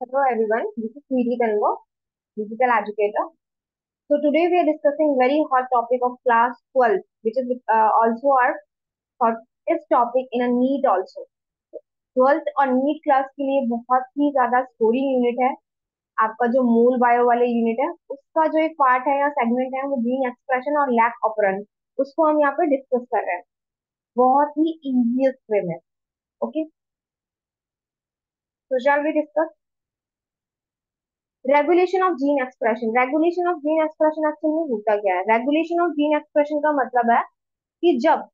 Hello everyone, this is Sweetie Tanvo, digital educator. So today we are discussing very hot topic of class 12, which is also our hottest topic in a NEET also. 12th और NEET class के लिए बहुत ही ज्यादा scoring unit है। आपका जो मूल bio वाले यूनिट है उसका जो एक पार्ट है या सेगमेंट है वो जीन एक्सप्रेशन और लैक ऑपरेंस, उसको हम यहाँ पे डिस्कस कर रहे हैं बहुत ही इजीएस्ट वे में। ओके, तो shall we discuss regulation of gene expression. Regulation of gene expression actually में होता क्या है? रेगुलेशन ऑफ जीन एक्सप्रेशन का मतलब है कि जब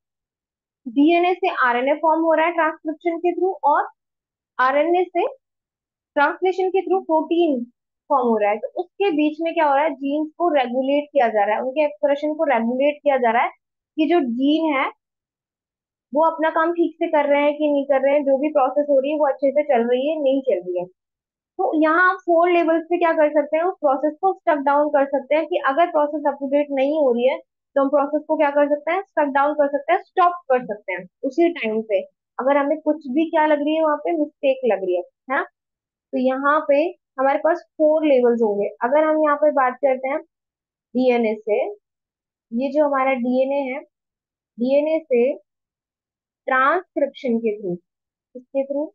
डीएनए से आरएनए फॉर्म हो रहा है ट्रांसक्रिप्शन के थ्रू, और आरएनए से ट्रांसलेशन के थ्रू प्रोटीन फॉर्म हो रहा है, तो उसके बीच में क्या हो रहा है? जीन्स को रेगुलेट किया जा रहा है, उनके एक्सप्रेशन को रेगुलेट किया जा रहा है कि जो जीन है वो अपना काम ठीक से कर रहे हैं कि नहीं कर रहे हैं, जो भी प्रोसेस हो रही है वो अच्छे से चल रही है नहीं चल रही है। तो यहाँ आप 4 लेवल्स पे क्या कर सकते हैं? उस प्रोसेस को स्टक डाउन कर सकते हैं कि अगर प्रोसेस अप टू डेट नहीं हो रही है तो हम प्रोसेस को क्या कर सकते हैं? स्टक डाउन कर सकते हैं, स्टॉप कर सकते हैं उसी टाइम पे, अगर हमें कुछ भी क्या लग रही है, वहां पे मिस्टेक लग रही है ना। तो यहाँ पे हमारे पास 4 लेवल्स होंगे। अगर हम यहाँ पे बात करते हैं डीएनए से, ये जो हमारा डीएनए है, डीएनए से ट्रांसक्रिप्शन के थ्रू, इसके थ्रू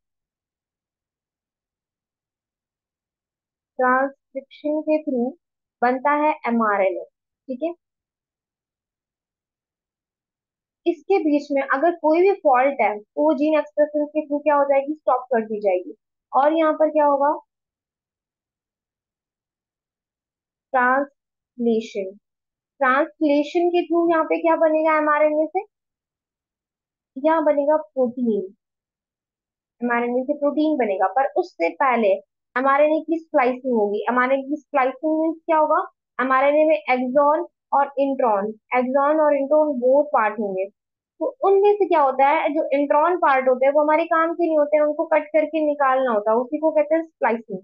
ट्रांसक्रिप्शन के थ्रू बनता है एमआरएनए। ठीक है, इसके बीच में अगर कोई भी फॉल्ट है तो वो जीन एक्सप्रेशन के थ्रू क्या हो जाएगी? स्टॉप कर दी जाएगी। और यहाँ पर क्या होगा? ट्रांसलेशन। ट्रांसलेशन के थ्रू यहाँ पे क्या बनेगा एमआरएनए से? यहाँ बनेगा प्रोटीन। एमआरएनए से प्रोटीन बनेगा, पर उससे पहले एमआरएनए की स्प्लाइसिंग होगी। एमआरएनए की स्प्लाइसिंग मीन्स क्या होगा? एमआरएनए में एक्सॉन और इंट्रॉन, एक्सॉन और इंट्रॉन वो पार्ट होंगे। तो उनमें से क्या होता है, जो इंट्रॉन पार्ट होते हैं वो हमारे काम के नहीं होते हैं, उनको कट करके निकालना होता है, उसी को कहते हैं स्प्लाइसिंग।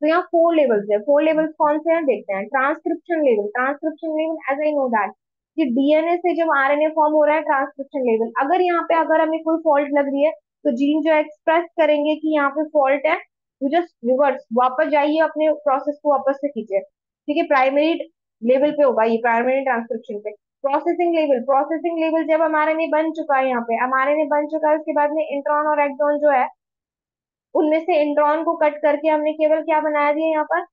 तो यहाँ 4 लेवल्स है। 4 लेवल्स कौन से हैं देखते हैं। Transcription level, transcription level as I know that कि डीएनए से जब आरएनए फॉर्म हो रहा है, ट्रांसक्रिप्शन लेवल। अगर यहाँ पे अगर हमें कोई फॉल्ट लग रही है तो जीन जो एक्सप्रेस करेंगे कि यहाँ पे फॉल्ट है, तो जस्ट रिवर्स वापस जाइए, अपने प्रोसेस को वापस से कीजिए। ठीक है, प्राइमरी लेवल पे होगा ये, प्राइमरी ट्रांसक्रिप्शन पे। प्रोसेसिंग लेवल, प्रोसेसिंग लेवल जब हमारे में बन चुका है, यहाँ पे हमारे में बन चुका है, उसके बाद में इंट्रॉन और एक्सॉन जो है, उनमें से इंट्रॉन को कट करके हमने केवल क्या बनाया दिया यहाँ पर?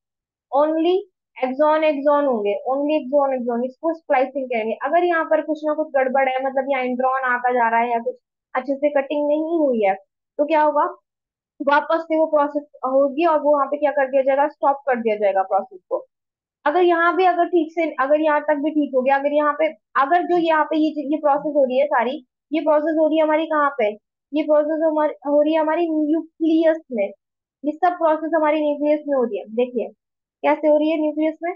ओनली एक्सॉन एक्सॉन होंगे, ओनली एक्सॉन एक्सॉन, इसको स्प्लाइसिंग कहेंगे। अगर यहाँ पर कुछ ना कुछ गड़बड़ है, मतलब यहाँ इंट्रॉन आता जा रहा है या कुछ अच्छे से कटिंग नहीं हुई है, तो क्या होगा? वापस से वो प्रोसेस होगी और वो वहां पे क्या कर दिया जाएगा? स्टॉप कर दिया जाएगा प्रोसेस को। अगर यहाँ भी अगर ठीक से, अगर यहाँ तक भी ठीक हो गया, अगर यहाँ पे अगर जो यहाँ पे ये प्रोसेस हो रही है सारी, ये प्रोसेस हो रही है हमारी कहाँ पे? ये प्रोसेस हमारी हो रही है हमारी न्यूक्लियस में। ये सब प्रोसेस हमारी न्यूक्लियस में हो रही है। देखिए कैसे हो रही है न्यूक्लियस में।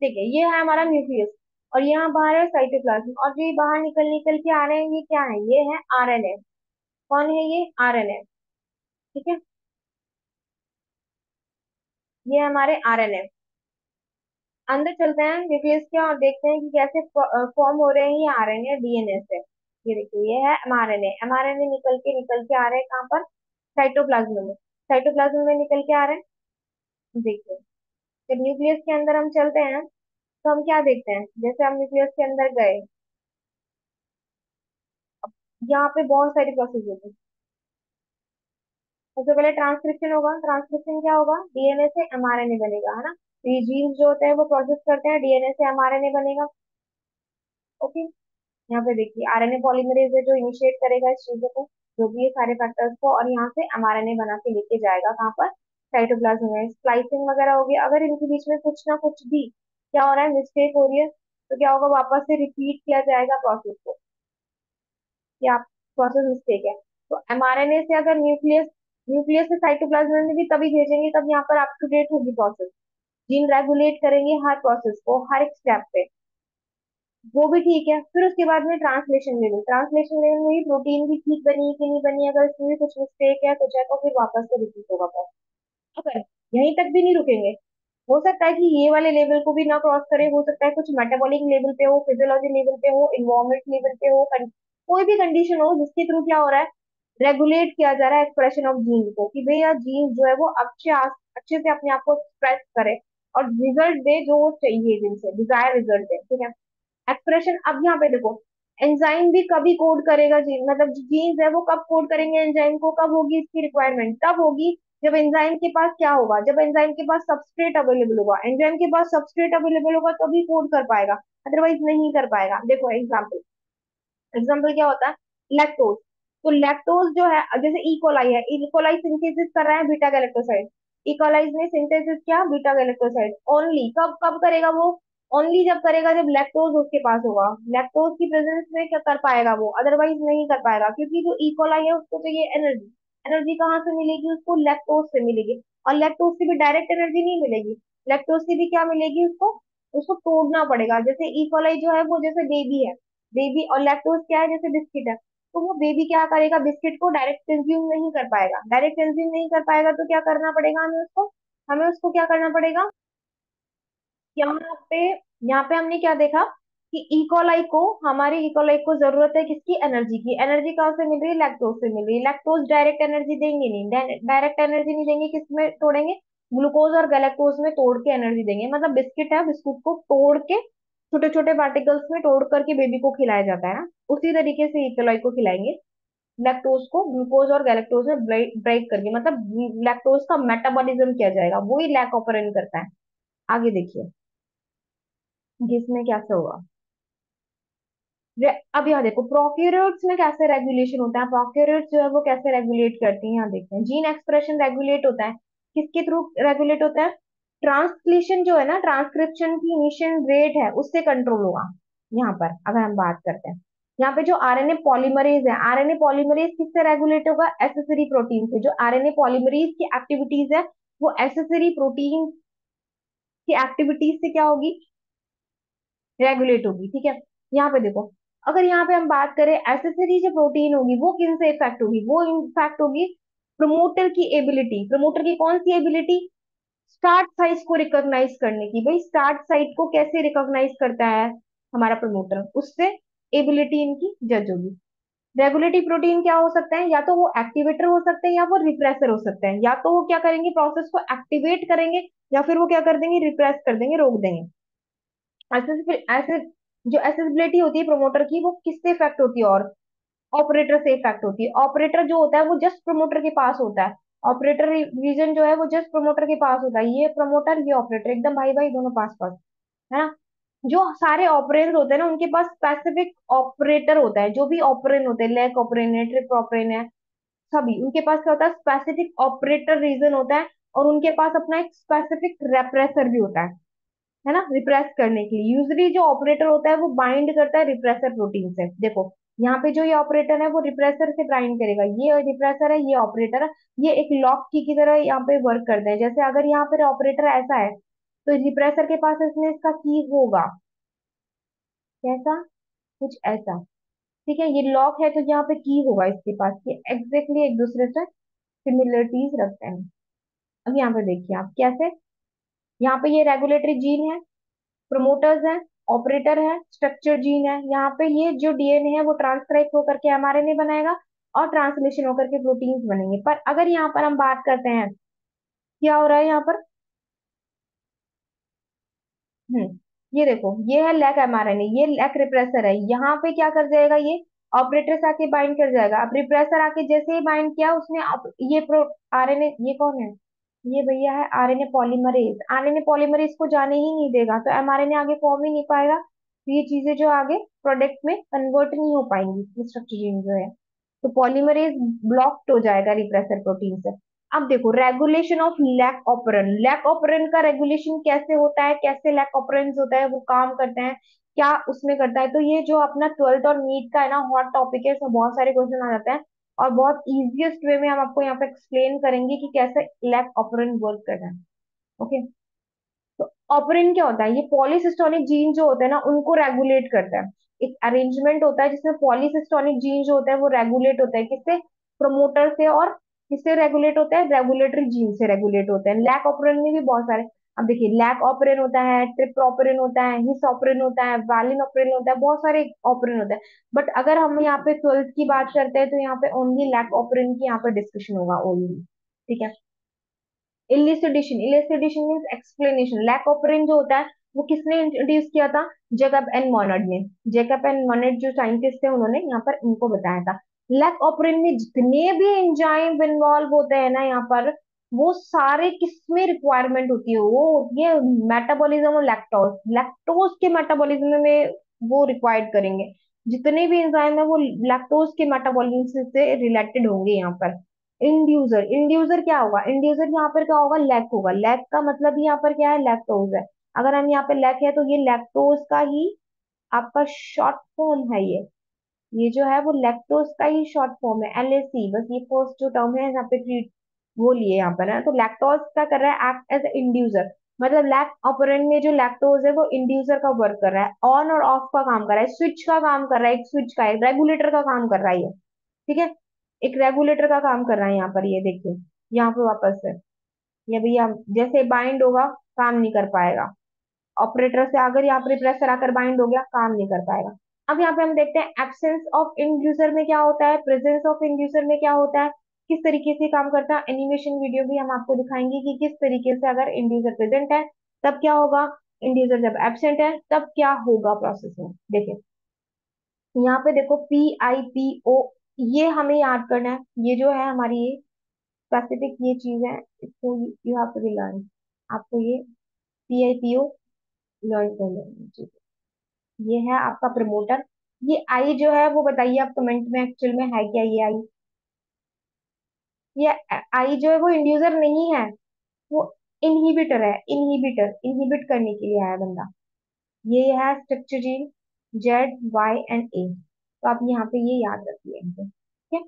ठीक है, ये है हमारा न्यूक्लियस, और यहाँ बाहर है साइटोप्लाज्म, और जो ये बाहर निकल निकल के आ रहे हैं ये क्या है? ये है आरएनए। कौन है ये? आरएनए। ठीक है, ये हमारे आरएनए। अंदर चलते हैं न्यूक्लियस के और देखते हैं कि कैसे फॉर्म हो रहे हैं ये आरएनए डीएनए से। ये देखिए, ये है एमआरएनए। एमआरएनए निकल के आ रहे हैं कहाँ पर? साइटोप्लाज्म में। साइटोप्लाज्म में निकल के आ रहे हैं। देखिए, जब न्यूक्लियस के अंदर हम चलते हैं तो हम क्या देखते हैं? जैसे हम न्यूक्लियस के अंदर गए, यहाँ पे बहुत सारी प्रोसेस होती है। सबसे पहले ट्रांसक्रिप्शन होगा। ट्रांसक्रिप्शन क्या होगा? डीएनए से एमआरएनए बनेगा, है ना। तो ये जीन्स जो होते हैं वो प्रोसेस करते हैं, डीएनए से एमआरएनए बनेगा। ओके, यहाँ पे देखिए आरएनए पॉलीमरेज है जो इनिशिएट करेगा इस चीजों को, जो भी ये सारे फैक्टर्स को, और यहाँ से एमआरएनए बना के लेके जाएगा कहाँ पर? साइटोप्लाज्म में। स्प्लाइसिंग वगैरह होगी, अगर इनके बीच में कुछ ना कुछ भी क्या हो रहा है, मिस्टेक हो रही है, तो क्या होगा? वापस से रिपीट किया जाएगा प्रोसेस को, या प्रोसेस मिस्टेक है। तो एमआरएनए से अगर न्यूक्लियस, न्यूक्लियस से साइटोप्लाज्म में भी तभी भेजेंगे तब यहाँ पर अप टू डेट होगी प्रोसेस। जीन रेगुलेट करेंगे हर प्रोसेस को, हर एक स्टेप पे, वो भी ठीक है। फिर उसके बाद में ट्रांसलेशन लेवल, ट्रांसलेशन लेवल में ही प्रोटीन भी ठीक बनी है कि नहीं बनी है, अगर इसमें भी कुछ मिस्टेक है कुछ है तो फिर वापस से रिपीट होगा प्रोसेस। अगर यहीं तक भी नहीं रुकेंगे, हो सकता है कि ये वाले लेवल को भी ना क्रॉस करे, हो सकता है कुछ मेटाबॉलिक लेवल पे हो, फिजियोलॉजी लेवल पे हो, इन्वायरमेंट लेवल पे हो, कोई भी कंडीशन हो जिसके थ्रू क्या हो रहा है, रेगुलेट किया जा रहा है एक्सप्रेशन ऑफ जीन को, कि भैया जीन जो है वो अच्छे से अपने आप को एक्सप्रेस करे और रिजल्ट दे जो वो चाहिए, जिनसे डिजायर रिजल्ट दे, ठीक है। एक्सप्रेशन, अब यहाँ पे देखो, एंजाइम भी कभी कोड करेगा जीन, मतलब जीन्स है वो कब कोड करेंगे एंजाइम को, कब होगी इसकी रिक्वायरमेंट, तब होगी जब एंजाइम के पास क्या होगा, जब एंजाइम के पास सबस्ट्रेट अवेलेबल होगा, एंजाइम के पास सबस्ट्रेट अवेलेबल होगा तभी कोड कर पाएगा, अदरवाइज नहीं कर पाएगा। देखो एग्जाम्पल, एग्जाम्पल क्या होता है, लैक्टोज। तो लैक्टोज जो है, जैसे इकोलाई है, इकोलाई सिंथेसिस कर रहा है बीटा गैलेक्टोसाइड, इकोलाई ने सिंथेसिस किया बीटा गैलेक्टोसाइड, ओनली कब कब करेगा वो, ओनली जब करेगा जब लैक्टोज उसके पास होगा, लैक्टोज की प्रेजेंस में क्या कर पाएगा वो, अदरवाइज नहीं कर पाएगा, क्योंकि जो इकोलाई है उसको चाहिए एनर्जी, एनर्जी कहाँ से मिलेगी उसको, लैक्टोज से मिलेगी, और लैक्टोज से भी डायरेक्ट एनर्जी नहीं मिलेगी, लैक्टोज से भी क्या मिलेगी उसको, उसको तोड़ना पड़ेगा। जैसे इकोलाई जो है वो जैसे बेबी है, बेबी, और लैक्टोज क्या है, जैसे बिस्किट है, तो वो बेबी क्या करेगा, बिस्किट को डायरेक्ट कंज्यूम नहीं कर पाएगा, डायरेक्ट कंज्यूम नहीं कर पाएगा तो क्या करना पड़ेगा हमें उसको, हमें उसको क्या करना पड़ेगा, यहाँ पे, यहाँ पे हमने क्या देखा कि इकोलाई को, हमारी इकोलाई को जरूरत है किसकी, एनर्जी की, एनर्जी कहाँ से मिल रही है, लैक्टोज से मिल रही है, लैक्टोज डायरेक्ट एनर्जी देंगे नहीं, डायरेक्ट एनर्जी नहीं देंगे, किसमें तोड़ेंगे, ग्लूकोज और गैलेक्टोज में तोड़ के एनर्जी देंगे, मतलब बिस्किट है, बिस्कुट को तोड़ के छोटे छोटे पार्टिकल्स में तोड़ करके बेबी को खिलाया जाता है ना, उसी तरीके से इकोलाई को खिलाएंगे, लैक्टोज को ग्लूकोज और गैलेक्टोज में ब्रेक करके, मतलब लैक्टोज का मेटाबॉलिज्म किया जाएगा, वही लैक ऑपरेंट करता है। आगे देखिए जिसमें क्या होगा, अब यहाँ देखो प्रोकैरियोट्स में कैसे रेगुलेशन होता है, प्रोकैरियोट्स जो है वो कैसे रेगुलेट करती हैं, यहाँ देखते हैं, जीन एक्सप्रेशन रेगुलेट होता है, किसके थ्रू रेगुलेट होता है, ट्रांसलेशन जो है ना, ट्रांसक्रिप्शन की इनिशियल रेट है उससे कंट्रोल होगा। यहाँ पर अगर हम बात करते हैं, यहाँ पे जो आरएनए पॉलीमरेज है, आरएनए पॉलीमरेज किससे रेगुलेट होगा, एसेसरी प्रोटीन से, जो आरएनए पॉलीमरेज की एक्टिविटीज है वो एसेसरी प्रोटीन की एक्टिविटीज से क्या होगी, रेगुलेट होगी, ठीक है। यहाँ पे देखो, अगर यहाँ पे हम बात करें एसेसरी जो प्रोटीन होगी वो किन से इफेक्ट होगी, वो इफेक्ट होगी प्रमोटर की एबिलिटी, प्रमोटर की कौन सी एबिलिटी, स्टार्ट साइट को रिकॉग्नाइज करने की, भाई स्टार्ट साइट को कैसे रिकॉग्नाइज करता है हमारा प्रमोटर, उससे एबिलिटी इनकी जज होगी। रेगुलेटरी प्रोटीन क्या हो सकते हैं, या तो वो एक्टिवेटर हो सकते हैं या वो रिप्रेसर हो सकते हैं, या तो वो क्या करेंगे प्रोसेस को एक्टिवेट करेंगे, या फिर वो क्या कर देंगे, रिप्रेस कर देंगे, रोक देंगे। ऐसे जो एसेसिबिलिटी होती है प्रमोटर की वो किससे इफेक्ट होती है, और ऑपरेटर से इफेक्ट होती है, ऑपरेटर जो होता है वो जस्ट प्रमोटर के पास होता है, ऑपरेटर रीजन जो है वो जस्ट प्रमोटर के पास होता है, ये प्रमोटर ये ऑपरेटर एकदम भाई भाई दोनों पास पास, है ना। जो सारे ऑपरेंड होते हैं ना उनके पास स्पेसिफिक ऑपरेटर होता है, जो भी ऑपरेंड होते हैं, लेक ऑपरेंड है, ट्रिप ऑपरेंड है, सभी उनके पास क्या होता है, स्पेसिफिक ऑपरेटर रीजन होता है, और उनके पास अपना एक स्पेसिफिक रेप्रेसर भी होता है ना, रिप्रेस करने के लिए यूजली जो ऑपरेटर होता है वो बाइंड करता है रिप्रेसर प्रोटीन से। देखो यहाँ पे जो ये ऑपरेटर है वो रिप्रेसर से बाइंड करेगा, ये रिप्रेसर है, ये ऑपरेटर है, ये एक लॉक की तरह यहाँ पे वर्क करते हैं। जैसे अगर यहाँ पे ऑपरेटर ऐसा है तो रिप्रेसर के पास इसमें इसका की होगा, कैसा, कुछ ऐसा, ठीक है, ये लॉक है तो यहाँ पे की होगा इसके पास, ये एग्जैक्टली एक दूसरे से सिमिलरिटीज रखते हैं। अब यहाँ पे देखिए आप कैसे, यहाँ पे ये रेगुलेटरी जीन है, प्रोमोटर्स हैं, ऑपरेटर है, स्ट्रक्चर जीन है, यहाँ पे ये जो डीएनए है वो ट्रांसक्राइब होकर के एमआरएनए बनाएगा और ट्रांसलेशन होकर के प्रोटीन्स बनेंगे। पर अगर यहाँ पर हम बात करते हैं क्या हो रहा है यहाँ पर, ये देखो ये है लैक एमआरएनए, ये लैक रिप्रेसर है, यहाँ पे क्या कर जाएगा, ये ऑपरेटर से आके बाइंड कर जाएगा। अब रिप्रेसर आके जैसे ही बाइंड किया उसने ये प्रो आरएनए, ये कौन है, ये भैया है आरएनए पॉलीमरेज, आरएनए पॉलीमरेज को जाने ही नहीं देगा तो एमआरएनए आगे फॉर्म ही नहीं पाएगा, तो ये चीजें जो आगे प्रोडक्ट में कन्वर्ट नहीं हो पाएंगी, स्ट्रक्चर जीन जो है, तो पॉलीमरेज ब्लॉक्ड हो जाएगा रिप्रेसर प्रोटीन से। अब देखो regulation of lac operon, lac operon का रेगुलेशन कैसे होता है, कैसे लैक ऑपरेंट होता है वो काम करते हैं, क्या उसमें करता है, तो ये जो अपना ट्वेल्थ और नीट का है ना हॉट टॉपिक है, इसमें बहुत सारे क्वेश्चन आ जाते हैं, और बहुत इजीएस्ट वे में हम आपको यहाँ पे एक्सप्लेन करेंगे कि कैसे लैक ऑपरेंट वर्क करता है। ओके, तो ऑपरेंट क्या होता है, ये पॉलीसिस्टोनिक जीन जो होते हैं ना उनको रेगुलेट करता है, एक अरेंजमेंट होता है जिसमें पॉलीसिस्टोनिक जीन जो होता है वो रेगुलेट होता है, किससे, प्रमोटर से, और किससे रेगुलेट होता है, रेगुलेटरी जीन से रेगुलेट होते हैं। लैक ऑपरेंट में भी बहुत सारे, अब देखिए लैक ऑपरेन होता है, ट्रिप ऑपरेन होता है, हिस ऑपरेन होता है, वैलिन ऑपरेन होता है, बहुत सारे ऑपरेन होता है। बट अगर हम यहाँ पे 12th की बात करते हैं तो यहाँ पे ओनली लैक ऑपरेन की यहाँ पे डिस्कशन होगा ओनली। ठीक है। इलिसिडेशन, इलिसिडेशन मीन्स एक्सप्लेनेशन। लैक ऑपरेन जो होता है वो किसने इंट्रोड्यूस किया था? जेकब एंड मॉनड ने। जेकब एंड मॉनड जो साइंटिस्ट थे उन्होंने यहाँ पर इनको बताया था। लैक ऑपरेन में जितने भी एंजाइम इन्वॉल्व होते हैं ना यहाँ पर, वो सारे किसमें रिक्वायरमेंट होती है? वो ये मेटाबॉलिज्म और लैक्टोज, लैक्टोज के मेटाबॉलिज्म में वो रिक्वायर्ड करेंगे। जितने भी एंजाइम है वो लैक्टोज के मेटाबॉलिज्म से रिलेटेड होंगे यहाँ पर। इंड्यूसर, इंड्यूसर क्या होगा? इंड्यूसर यहाँ पर क्या होगा? लैक होगा। लैक का मतलब यहाँ पर क्या है? लैक्टोज है। अगर हम यहाँ पे लैक है तो ये लैक्टोज का ही आपका शॉर्ट फॉर्म है ये जो है वो लैक्टोज का ही शॉर्ट फॉर्म है, LAC। बस ये फर्स्ट जो टर्म है यहाँ पे ट्रीट वो लिए यहाँ पर है। तो लैक्टोज क्या कर रहा है? Act as inducer. मतलब लैक ऑपरेंट में जो लैक्टोज है वो इंड्यूसर का वर्क कर रहा है, ऑन और ऑफ का काम कर रहा है, स्विच का काम कर रहा है, एक स्विच का, एक रेगुलेटर का काम कर रहा है ये। ठीक है। एक रेगुलेटर का काम कर रहा है यहाँ पर, ये देखिए यहाँ पे वापस से ये भैया जैसे बाइंड होगा काम नहीं कर पाएगा। ऑपरेटर से अगर यहाँ पर प्रेशर आकर बाइंड हो गया काम नहीं कर पाएगा। अब यहाँ पे हम देखते हैं एब्सेंस ऑफ इंड्यूसर में क्या होता है, प्रेजेंस ऑफ इंड्यूसर में क्या होता है, किस तरीके से काम करता है। एनिमेशन वीडियो भी हम आपको दिखाएंगे कि किस तरीके से अगर इंड्यूसर प्रेजेंट है तब क्या होगा, इंड्यूसर जब एब्सेंट है तब क्या होगा प्रोसेस में। देखिए यहाँ पे देखो PIPO, ये हमें याद करना है। ये जो है हमारी ये स्पेसिफिक ये चीज है, इसको यू हैव टू लर्न। आपको ये PIPO लर्न कर लेना चाहिए। ये है आपका प्रमोटर। ये आई जो है वो बताइए आप कमेंट में एक्चुअल में है क्या ये आई? ये आई जो है वो इंड्यूसर नहीं है, वो इनहिबिटर है। इनहिबिटर, इनहिबिट करने के लिए आया बंदा। ये है structure gene ZY and A। तो आप यहाँ पे ये याद रखिए इनको। ठीक है।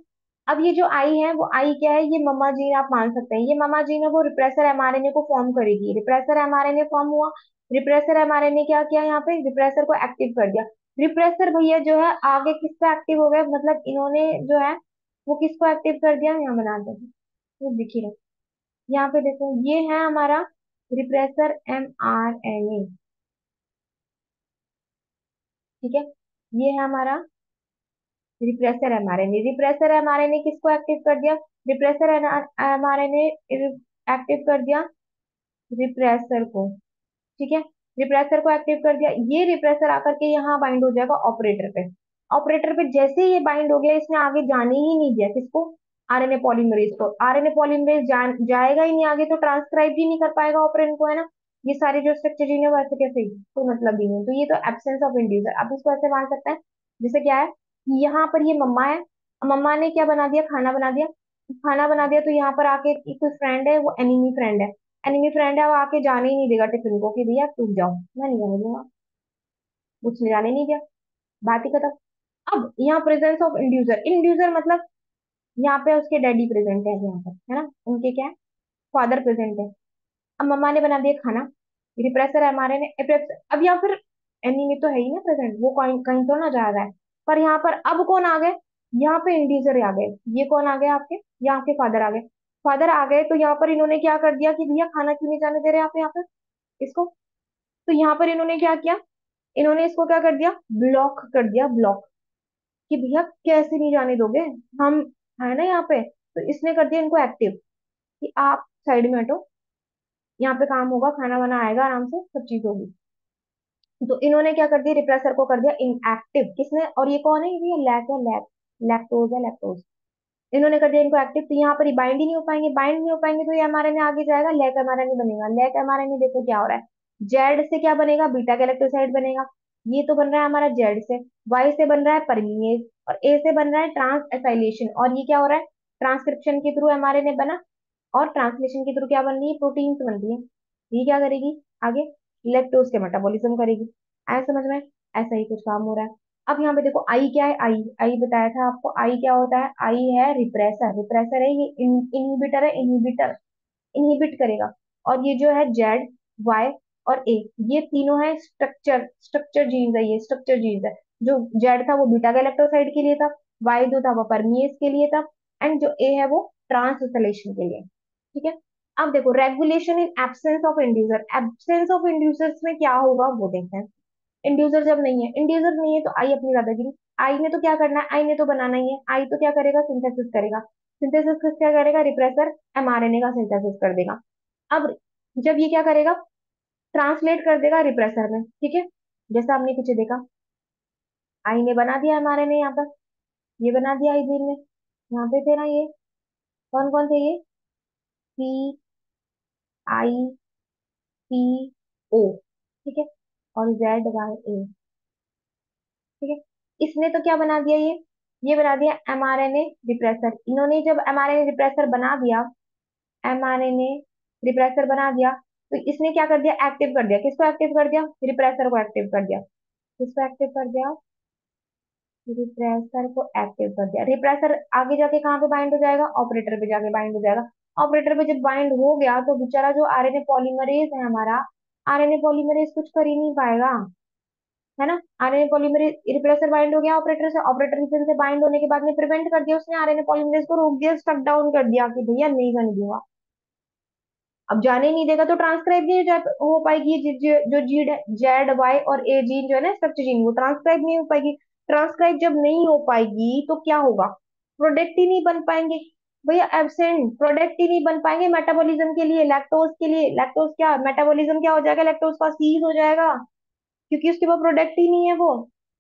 अब ये जो आई है वो आई क्या है? ये ममा जीन आप मान सकते हैं। ये ममा जीन है वो रिप्रेसर एमआरएनए को फॉर्म करेगी। रिप्रेसर एमआरएनए फॉर्म हुआ। रिप्रेसर एमआरएनए क्या किया? यहाँ पे रिप्रेसर को एक्टिव कर दिया। रिप्रेसर भैया जो है आगे किस पे एक्टिव हो गए? मतलब इन्होंने जो है वो किसको एक्टिव कर दिया? यहाँ बना दो, वो दिख ही रहा है। यहाँ पे देखो ये है हमारा रिप्रेसर mRNA। ठीक है। ये है हमारा रिप्रेसर एमआरएनए। रिप्रेसर एमआरएनए किसको एक्टिव कर दिया? रिप्रेसर एमआरएनए एक्टिव कर दिया रिप्रेसर को। ठीक है। रिप्रेसर को एक्टिव कर दिया। ये रिप्रेसर आकर के यहाँ बाइंड हो जाएगा ऑपरेटर पे। ऑपरेटर पे जैसे ही ये बाइंड हो गया इसने आगे जाने ही नहीं दिया किसको? RNA पॉलीमरेज को। RNA पॉलीमरेज जाएगा ही नहीं आगे तो ट्रांसक्राइब ही नहीं कर पाएगा ऑपरेंट को, है ना। ये सारे जो स्ट्रक्चर जीन है वो ऐसे कैसे ही कोई मतलब ही नहीं। तो ये तो एब्सेंस ऑफ इंड्यूसर। आप इसको ऐसे मान सकते हैं जैसे क्या है, यहाँ पर ये मम्मा है, मम्मा ने क्या बना दिया? खाना बना दिया। खाना बना दिया तो यहाँ पर आके एक फ्रेंड है वो एनिमी फ्रेंड है। एनिमी फ्रेंड है वो आके जाने ही नहीं देगा टिफिन को कि भैया तुम जाओ, मैं नहीं जाने दूंगा। उसने जाने नहीं दिया, बात ही खत्म। अब यहाँ प्रेजेंस ऑफ इंड्यूसर, इंड्यूसर मतलब यहाँ पे उसके डैडी प्रेजेंट है यहाँ पर, है ना, उनके क्या है, फादर प्रेजेंट है। अब मम्मा ने बना दिया खाना, रिप्रेसर है हमारे ने अब या फिर एनिमी तो है ही ना प्रेजेंट, वो कहीं कहीं तो ना जा रहा है। पर यहाँ पर अब कौन आ गए? यहाँ पे इंड्यूसर आ गए। ये कौन आ गए आपके? यहाँ के फादर आ गए। फादर आ गए तो यहाँ पर इन्होंने क्या कर दिया कि भैया खाना क्यों नहीं जाने दे रहे आप यहाँ पर इसको? तो यहाँ पर इन्होंने क्या किया? इन्होंने इसको क्या कर दिया? ब्लॉक कर दिया, ब्लॉक। कि भैया कैसे नहीं जाने दोगे, हम है ना यहाँ पे। तो इसने कर दिया इनको एक्टिव कि आप साइड में हटो, यहाँ पे काम होगा, खाना वाना आएगा आराम से, सब चीज होगी। तो इन्होंने क्या कर दिया? रिप्रेसर को कर दिया इनएक्टिव। किसने? और ये कौन है? ये लैक है, लैक, लैक्टोज है, लैक्टोज। इन्होंने कर दिया इनको एक्टिव तो यहाँ पर बाइंड ही नहीं हो पाएंगे। बाइंड नहीं हो पाएंगे तो ये एमआरएनए आगे जाएगा, लैक एमआरएनए बनेगा। लैक एमआरएनए देखो क्या हो रहा है, जेड से क्या बनेगा? बीटा गैलेक्टोसाइड बनेगा। ये तो बन रहा है हमारा जेड से। वाई से बन रहा है परमीनेज, और ए से बन रहा है ट्रांस एसाइलेशन। और ये क्या हो रहा है? ट्रांसक्रिप्शन के थ्रू एमआरएनए बना, और ट्रांसलेशन के थ्रू क्या बन रही है? प्रोटीन्स बन रही है। ये क्या करेगी आगे? लैक्टोज के मेटाबॉलिज्म करेगी। ऐसा समझ में? ऐसा ही कुछ काम हो रहा है। अब यहाँ पे देखो आई क्या है? आई, आई बताया था आपको आई क्या होता है। आई है रिप्रेसर, रिप्रेसर है ये, इनहिबिटर है, इनहिबिटर, इनहिबिट करेगा। और ये जो है जेड, वाई और ए, ये तीनों है स्ट्रक्चर, स्ट्रक्चर जीन्स है, ये स्ट्रक्चर जीन्स है। जो जेड था वो बीटा गैलेक्टोसाइड के लिए था, वाई जो था वो परमीएस के लिए था, एंड जो ए है वो ट्रांसलेशन के लिए। ठीक है। अब देखो regulation in absence of inducer, absence of inducers में क्या होगा वो देखते हैं। इंड्यूसर जब नहीं है, इंड्यूसर नहीं है तो आई अपनी दादागिरी, आई ने तो क्या करना है, आई ने तो बनाना ही है, आई तो क्या करेगा, सिंथेसिस करेगा। सिंथेसिस क्या करेगा, रिप्रेसर एमआरएनए का सिंथेसिस कर देगा। अब जब ये क्या करेगा, ट्रांसलेट कर देगा रिप्रेसर में, ठीक है। जैसा हमने पीछे देखा, आई ने बना दिया एमआरएनए यहाँ पर, ये बना दिया आई जीन ने, यहाँ पे थे ना ये, कौन कौन थे ये, सी आई सी ओ, ठीक है, और जेड वाई ए, ठीक है। इसने तो क्या बना दिया ये बना दिया एमआरएनए रिप्रेसर। इन्होंने जब एमआरएनए रिप्रेसर बना दिया, एमआरएनए रिप्रेसर बना दिया, तो इसने क्या कर दिया, एक्टिव कर दिया, किसको एक्टिव कर दिया, रिप्रेसर को एक्टिव कर दिया, किसको एक्टिव कर दिया, रिप्रेसर को एक्टिव कर दिया। रिप्रेसर आगे जाके कहाँ पे बाइंड हो जाएगा, ऑपरेटर पे जाके बाइंड हो जाएगा। ऑपरेटर पे जब बाइंड हो गया तो बेचारा जो आरएनए पॉलीमरेज है हमारा, आरएनए पॉलीमरेज कुछ कर ही नहीं पाएगा, है ना। आरएनए पॉलीमरेज, रिप्रेसर बाइंड हो गया ऑपरेटर से, ऑपरेटर से बाइंड होने के बाद में प्रिवेंट कर दिया उसने, आरएनए पॉलीमरेज को रोक दिया, स्टक डाउन कर दिया कि भैया नहीं जाने दूंगा। अब जाने ही नहीं देगा तो ट्रांसक्राइब नहीं हो पाएगी, जो जी जेड वाई और ए जीन जो है ना, स्ट्रक्चर जीन, वो ट्रांसक्राइब नहीं हो पाएगी। ट्रांसक्राइब जब नहीं हो पाएगी तो क्या होगा, प्रोडक्ट ही नहीं बन पाएंगे। भैया एब्सेंट, प्रोडक्ट ही नहीं बन पाएंगे मेटाबॉलिज्म के लिए, लैक्टोज के लिए। लैक्टोज क्या मेटाबॉलिज्म क्या हो जाएगा, लैक्टोज का सीज हो जाएगा, क्योंकि उसके पास प्रोडक्ट ही नहीं है वो,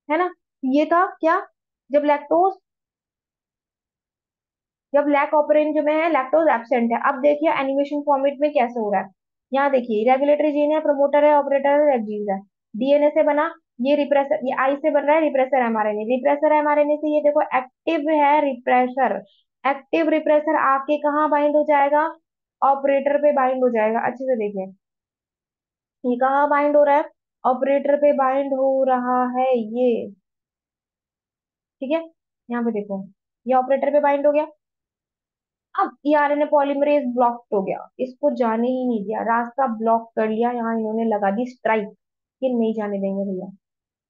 है ना। ये था क्या, जब लैक्टोज, जब लैक ऑपरेंट जो में है, लैक्टोज एब्सेंट है। अब देखिए एनिमेशन फॉर्मेट में कैसे हो रहा है। यहाँ देखिए रेगुलेटरी जीन है, प्रमोटर है, ऑपरेटर है, जीन है। डीएनए से बना, ये रिप्रेसर, ये आई से बन रहा है रिप्रेसर एमआरएनए, रिप्रेसर एमआरएनए से ये देखो एक्टिव है रिप्रेसर, एक्टिव रिप्रेसर आके कहाँ बाइंड हो जाएगा, ऑपरेटर पे बाइंड हो जाएगा। अच्छे से देखिए ये कहाँ बाइंड हो रहा है, ऑपरेटर पे बाइंड हो रहा है ये, ठीक है। यहाँ पे देखो ये ऑपरेटर पे बाइंड हो गया। अब ये आरएनए पॉलीमरेज ब्लॉक हो गया, इसको जाने ही नहीं दिया, रास्ता ब्लॉक कर लिया, यहाँ इन्होंने लगा दी स्ट्राइक कि नहीं जाने देंगे भैया,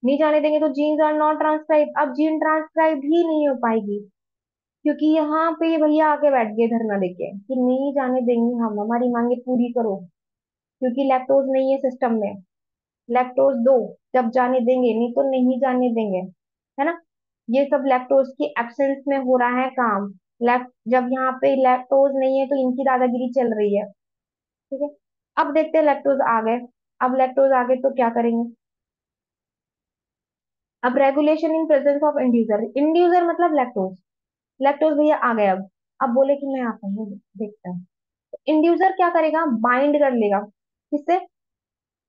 नहीं जाने देंगे। तो जीन्स आर नॉट ट्रांसक्राइब, अब जीन ट्रांसक्राइब ही नहीं हो पाएगी, क्योंकि यहाँ पे ये भैया आके बैठ गए धरना देके कि नहीं जाने देंगे हम, हमारी मांगे पूरी करो, क्योंकि लैक्टोज नहीं है सिस्टम में, लैक्टोज दो, जब जाने देंगे, नहीं तो नहीं जाने देंगे, है ना। ये सब लैक्टोज की एब्सेंस में हो रहा है काम। जब यहाँ पे लैक्टोज नहीं है तो इनकी दादागिरी चल रही है, ठीक है। अब देखते हैं लैक्टोज आ गए, अब लैक्टोज आ गए तो क्या करेंगे। अब regulation in presence of inducer, inducer मतलब लैक्टोज, लैक्टोज भैया आ गए। अब बोले कि मैं आता हूँ, देखता हूँ। इंड्यूसर क्या करेगा, बाइंड कर लेगा, किससे,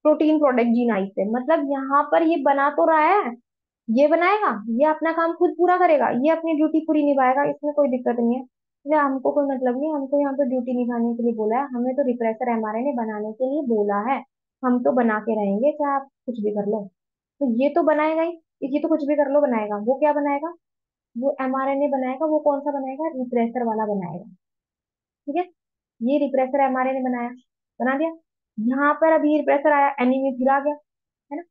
प्रोटीन प्रोडक्ट जीन आई से, मतलब यहाँ पर ये बना तो रहा है, ये बनाएगा, ये अपना काम खुद पूरा करेगा, ये अपनी ड्यूटी पूरी निभाएगा, इसमें कोई दिक्कत नहीं है। इसलिए हमको कोई मतलब नहीं, हमको यहाँ पे ड्यूटी निभाने के लिए बोला है, हमें तो रिप्रेसर एमआरएनए बनाने के लिए बोला है, हम तो बना के रहेंगे, चाहे आप कुछ भी कर लो। तो ये तो बनाएगा ही, ये तो कुछ भी कर लो बनाएगा। वो क्या बनाएगा, वो एमआरएनए बनाएगा, वो कौन सा बनाएगा, रिप्रेसर वाला बनाएगा, ठीक है। ये रिप्रेसर एमआरएनए बनाया, बना दिया। यहाँ पर अभी रिप्रेसर आया, एनीमी फिर आ गया, है ना।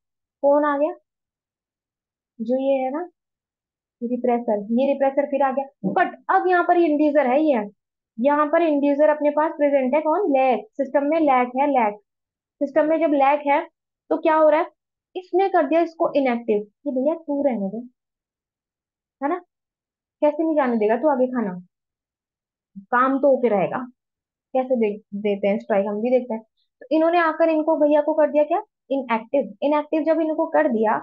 कौन आ गया, जो ये है ना रिप्रेसर, ये रिप्रेसर फिर आ गया, बट अब यहाँ पर इंड्यूसर है ये, यहाँ पर इंड्यूसर अपने पास प्रेजेंट है, कौन, लैग, सिस्टम में लैग है, लैग, सिस्टम में जब लैग है तो क्या हो रहा है, इसने कर दिया इसको इनएक्टिव कि भैया तू रहने दे, है ना। कैसे नहीं जाने देगा तू आगे खाना, काम तो होके रहेगा, कैसे देते हैं स्ट्राइक, हम भी देखते हैं। तो इन्होंने आकर इनको भैया को कर दिया क्या, इनएक्टिव, इनएक्टिव जब इनको कर दिया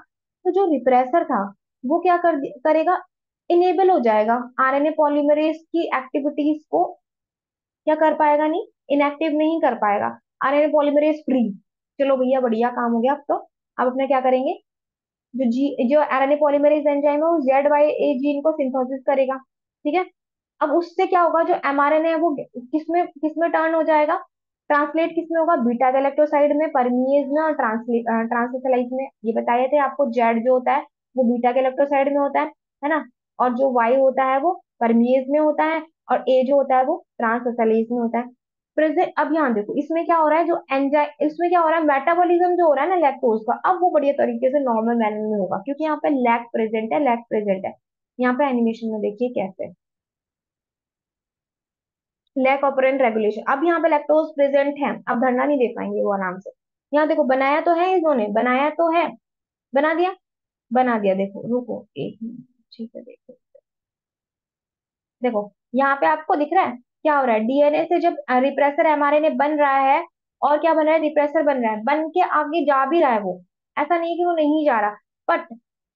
तो जो रिप्रेसर था वो क्या करेगा, इनेबल हो जाएगा, आरएनए पॉलीमरेज की एक्टिविटीज को क्या कर पाएगा, नहीं, इनएक्टिव नहीं कर पाएगा, आरएनए पॉलीमरेज फ्री। चलो भैया बढ़िया काम हो गया। अब तो अब अपने क्या करेंगे, जो आरएनए पॉलीमरेज एंजाइम है वो जेड वाई ए जीन को सिंथेसिस करेगा, ठीक है। अब उससे क्या होगा, जो एमआरएनए है वो किसमें किसमें टर्न हो जाएगा, ट्रांसलेट किसमें होगा, बीटा गैलेक्टोसाइड में, परमिएज में, और ट्रांसलेट में। ये बताए थे आपको, जेड जो होता है वो बीटा गैलेक्टोसाइड में होता है ना, और जो वाई होता है वो परमिएज में होता है, और ए जो होता है वो ट्रांसलेट में होता है। प्रेजेंट, अब यहाँ देखो इसमें क्या हो रहा है, जो एंजाइम, इसमें क्या हो रहा है, मेटाबॉलिज्म जो हो रहा है ना लैक्टोज का, अब वो बढ़िया तरीके से नॉर्मल मैनर में होगा, क्योंकि यहाँ पे लैक प्रेजेंट है, लैक प्रेजेंट है। यहाँ पे एनिमेशन में देखिए कैसे, लैक ऑपरेंट रेगुलेशन, अब यहाँ पे लैक्टोज प्रेजेंट है, अब धरना नहीं दे पाएंगे वो आराम से। यहाँ देखो बनाया तो है, इन्होंने बनाया तो है, बना दिया, बना दिया। देखो रुको एक मिनट, ठीक है देखो, देखो यहाँ पे आपको दिख रहा है क्या हो रहा है, डीएनए से जब रिप्रेसर एमआरएनए बन रहा है, और क्या बन रहा है, रिप्रेसर बन रहा है, बन के आगे जा भी रहा है वो, ऐसा नहीं है कि वो नहीं जा रहा। बट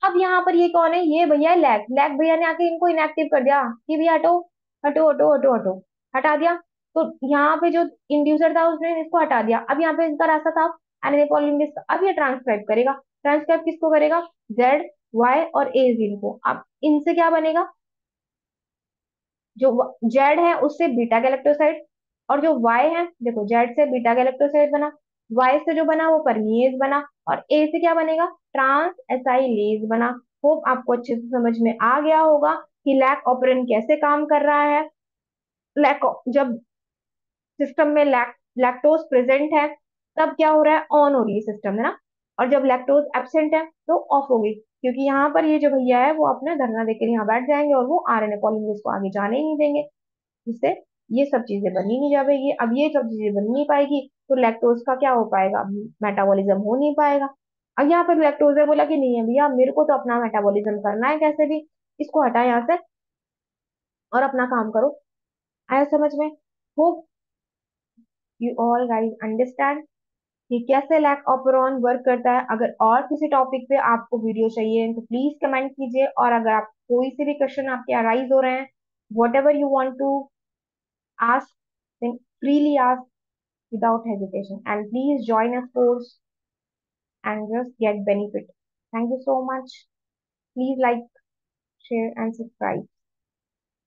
अब यहाँ पर ये कौन है, ये भैया लैग, लैग भैया ने आके इनको इनएक्टिव कर दिया कि भैया हटो, हटो हटो हटो हटो, हटा दिया। तो यहाँ पे जो इंड्यूसर था उसने इसको हटा दिया, अब यहाँ पे इसका रास्ता था एनए पॉलीमरेज का, अब ये ट्रांसक्राइब करेगा, ट्रांसक्राइब किसको करेगा, जेड वाई और ए जीन को। अब इनसे क्या बनेगा, जो जेड है उससे बीटा गैलेक्टोसाइड, और जो वाई है, देखो जेड से बीटा गैलेक्टोसाइड बना, वाई से जो बना वो परमीएज बना, और ए से क्या बनेगा, ट्रांस एसाइलेज बना। होप आपको अच्छे से समझ में आ गया होगा कि लैक ऑपरेंट कैसे काम कर रहा है। लैक, जब सिस्टम में लैक्टोज प्रेजेंट है तब क्या हो रहा है, ऑन हो रही है सिस्टम, है ना, और जब लैक्टोज एब्सेंट है तो ऑफ हो गई, क्योंकि यहाँ पर ये जो भैया है वो अपना धरना देकर यहाँ बैठ जाएंगे और वो आरएनए पॉलीमरेज को आगे जाने ही नहीं देंगे, जिससे ये सब चीजें बनी नहीं जाएगी। अब ये सब चीजें बन नहीं पाएगी तो लैक्टोज का क्या हो पाएगा, मेटाबॉलिज्म हो नहीं पाएगा। अब यहाँ पर लैक्टोज ने बोला कि नहीं है भैया, मेरे को तो अपना मेटाबॉलिज्म करना है कैसे भी, इसको हटा यहाँ से और अपना काम करो। आया समझ में। Hope you all guys understand कि कैसे लैक ऑपरॉन वर्क करता है। अगर और किसी टॉपिक पे आपको वीडियो चाहिए तो प्लीज कमेंट कीजिए, और अगर आप कोई से भी क्वेश्चन आपके अराइज हो रहे हैं, whatever you want to ask, then freely ask without hesitation, and please join us course and just get benefit. Thank you so much. Please like, share and subscribe.